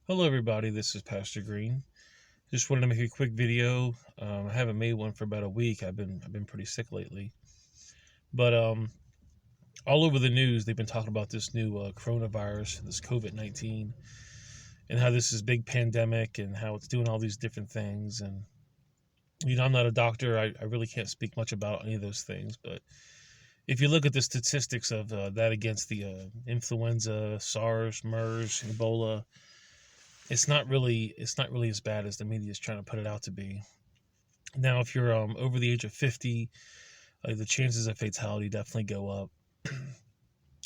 Hello, everybody. This is Pastor Green. Just wanted to make a quick video. I haven't made one for about a week. I've been pretty sick lately, but all over the news they've been talking about this new coronavirus, this COVID-19, and how this is big pandemic and how it's doing all these different things. And I'm not a doctor. I really can't speak much about any of those things. But if you look at the statistics of that against the influenza, SARS, MERS, Ebola, it's not really as bad as the media is trying to put it out to be. Now, if you're over the age of 50, the chances of fatality definitely go up.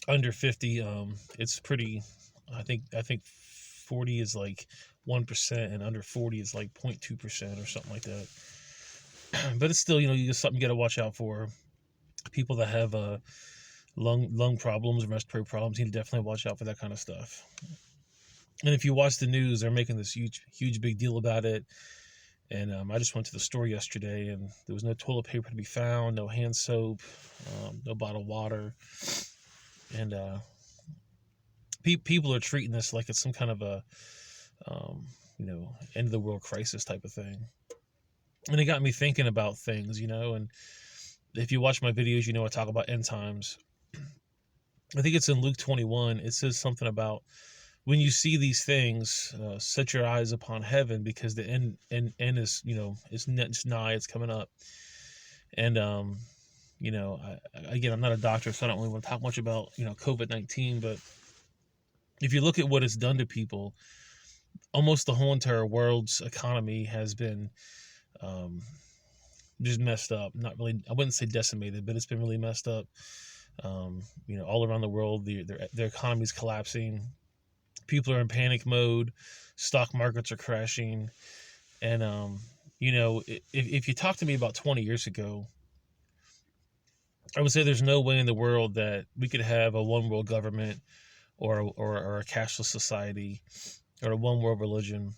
Under 50, it's pretty. I think 40 is like 1%, and under 40 is like 0.2% or something like that. But it's still, something you got to watch out for. People that have lung problems or respiratory problems need to definitely watch out for that kind of stuff. And if you watch the news, they're making this huge big deal about it. And I just went to the store yesterday, and there was no toilet paper to be found, no hand soap, no bottled water, and people are treating this like it's some kind of a, end of the world crisis type of thing. And it got me thinking about things, And if you watch my videos, I talk about end times. I think it's in Luke 21. It says something about when you see these things, set your eyes upon heaven because the end is it's nigh, it's coming up. And again, I'm not a doctor, so I don't really want to talk much about COVID-19. But if you look at what it's done to people, almost the whole entire world's economy has been just messed up. Not really, I wouldn't say decimated, but it's been really messed up. All around the world, their economy's collapsing. People are in panic mode. Stock markets are crashing. And if you talk to me about 20 years ago, I would say there's no way in the world that we could have a one world government or a cashless society or a one world religion.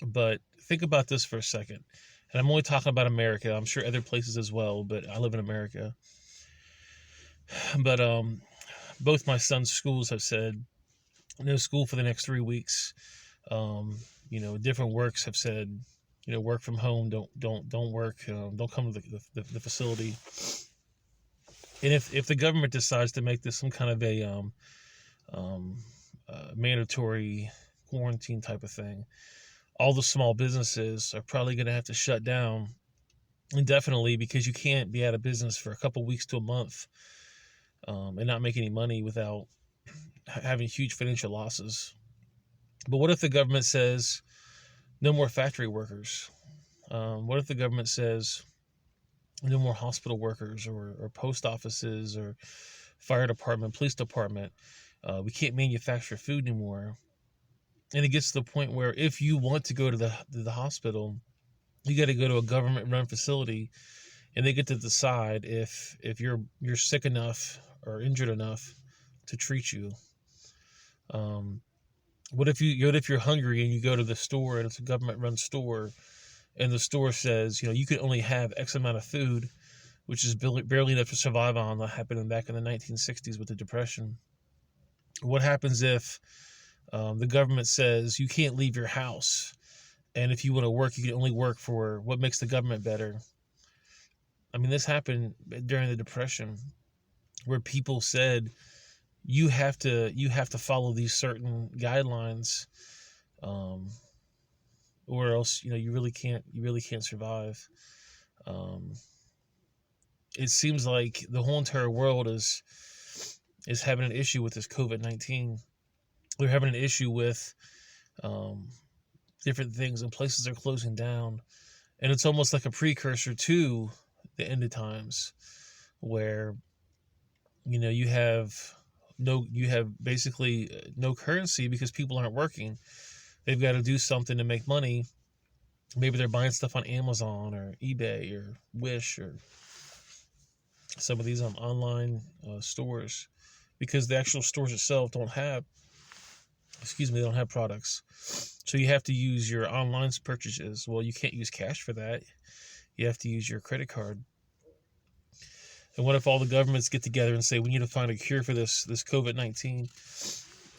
But think about this for a second. And I'm only talking about America. I'm sure other places as well, but I live in America. But both my son's schools have said no school for the next 3 weeks. Different works have said, work from home. Don't work. Don't come to the facility. And if the government decides to make this some kind of a mandatory quarantine type of thing, all the small businesses are probably going to have to shut down indefinitely because you can't be out of business for a couple weeks to a month and not make any money without having huge financial losses. But what if the government says no more factory workers? What if the government says no more hospital workers or post offices or fire department, police department? We can't manufacture food anymore. And it gets to the point where if you want to go to the hospital, you got to go to a government run facility, and they get to decide if you're sick enough or injured enough to treat you. What if you're hungry and you go to the store and it's a government run store, and the store says you can only have X amount of food, which is barely enough to survive on? That happened back in the 1960s with the Depression. What happens if the government says you can't leave your house, and if you want to work, you can only work for what makes the government better? I mean, this happened during the Depression, where people said you have to follow these certain guidelines, or else you really can't survive. Um, it seems like the whole entire world is having an issue with this COVID-19. They're having an issue with different things, and places are closing down, and it's almost like a precursor to the end of times, where you have basically no currency because people aren't working. They've got to do something to make money. Maybe they're buying stuff on Amazon or eBay or Wish or some of these online stores, because the actual stores itself don't have products. So you have to use your online purchases. Well, you can't use cash for that. You have to use your credit card. And what if all the governments get together and say we need to find a cure for this COVID-19?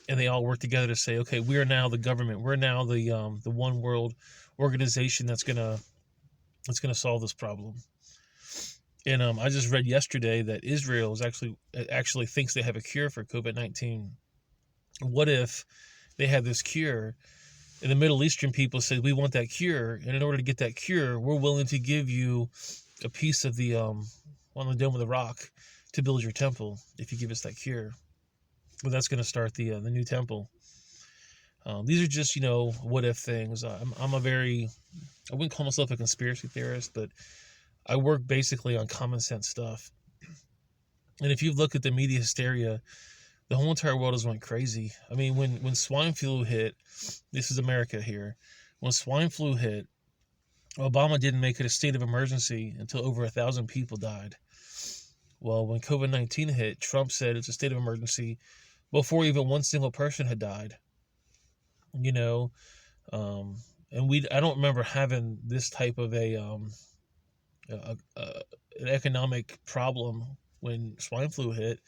and they all work together to say, okay, we are now the government. We're now the one world organization that's gonna solve this problem. And I just read yesterday that Israel is actually thinks they have a cure for COVID-19. What if they have this cure, and the Middle Eastern people said, we want that cure, and in order to get that cure, we're willing to give you a piece of the on the Dome of the Rock to build your temple if you give us that cure. Well, that's going to start the new temple. These are just what if things. I wouldn't call myself a conspiracy theorist, but I work basically on common sense stuff. And if you look at the media hysteria, the whole entire world has went crazy. I mean, when swine flu hit, this is America here. When swine flu hit, Obama didn't make it a state of emergency until over 1,000 people died. Well, when COVID-19 hit, Trump said it's a state of emergency before even one single person had died. And I don't remember having this type of an economic problem when swine flu hit,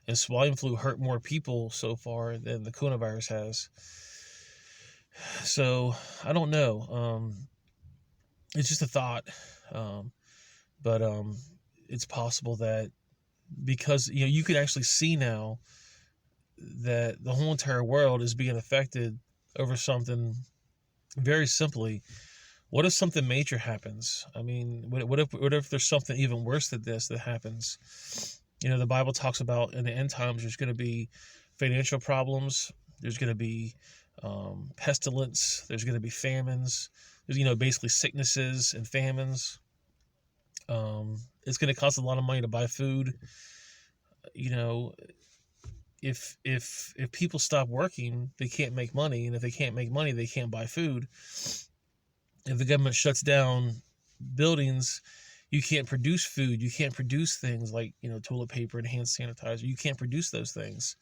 and swine flu hurt more people so far than the coronavirus has. So I don't know. It's just a thought, but it's possible that because you could actually see now that the whole entire world is being affected over something very simply. What if something major happens? I mean, what if there's something even worse than this that happens? The Bible talks about in the end times there's going to be financial problems. There's going to be pestilence. There's going to be famines. There's basically sicknesses and famines. It's going to cost a lot of money to buy food. If people stop working, they can't make money, and if they can't make money, they can't buy food. If the government shuts down buildings, you can't produce food. You can't produce things like toilet paper and hand sanitizer. You can't produce those things.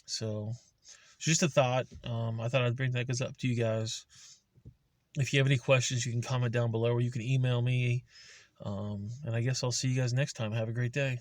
So it's just a thought. I thought I'd bring that up to you guys. If you have any questions, you can comment down below, or you can email me. And I guess I'll see you guys next time. Have a great day.